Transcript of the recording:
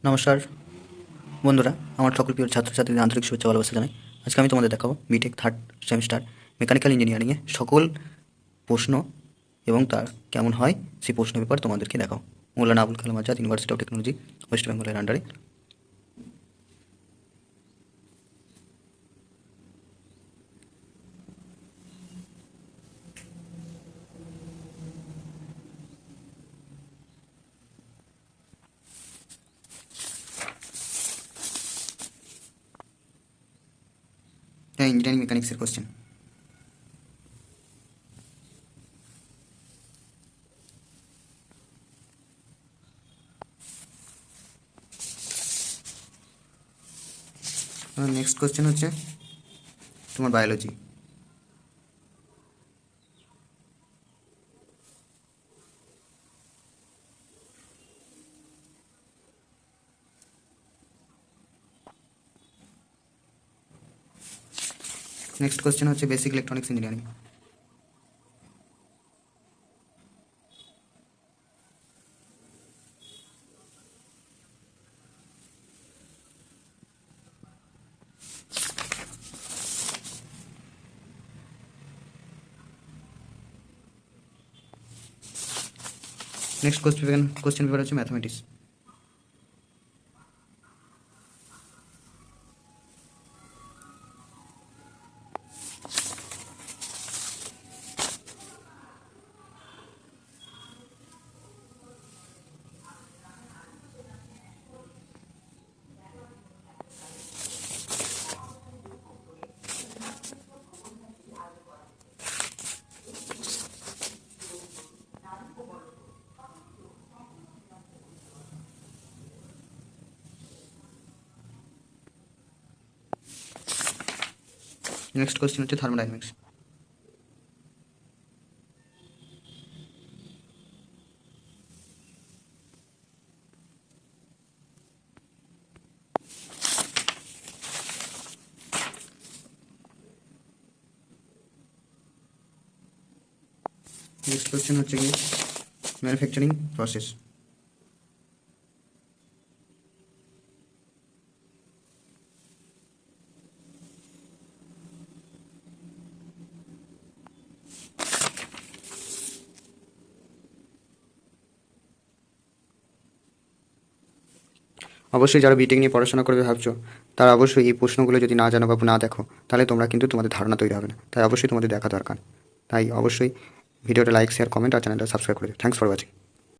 নমস্কার বন্ধুরা, আমার সকল প্রিয় ছাত্রছাত্রীদের আন্তরিক শুভেচ্ছা ভালোবাসা জানাই। আজকে আমি তোমাদের দেখাবো বিটেক থার্ড সেমিস্টার মেকানিক্যাল ইঞ্জিনিয়ারিংয়ে সকল প্রশ্ন এবং তার কেমন হয় সেই প্রশ্ন পেপার তোমাদেরকে দেখাও। Maulana Abul Kalam Azad University of Technology, West বেঙ্গলের আন্ডারে। ইঞ্জিনিয়ারিং মেকানিক্সের কোশ্চেন। নেক্সট কোশ্চেন হচ্ছে তোমার বায়োলজি। নেক্সট কোশ্চেন হচ্ছে basic electronics engineering. Next question paper হচ্ছে ম্যাথমেটিক্স। নেক্সট কোশ্চেন হচ্ছে থার্মোডাইনামিক্স। নেক্সট কোশ্চেন হচ্ছে কি ম্যানুফ্যাকচারিং প্রসেস। অবশ্যই যারা বিটেক নিয়ে পড়াশোনা করবে ভাবছো, তারা অবশ্যই এই প্রশ্নগুলো যদি না জানো বা না দেখো, তাহলে তোমরা কিন্তু তোমাদের ধারণা তৈরি হবে না। তাই অবশ্যই তোমাদের দেখা দরকার। তাই অবশ্যই ভিডিওটা লাইক, শেয়ার, কমেন্ট আর চ্যানেলটা সাবস্ক্রাইব করে দিও। Thanks for watching.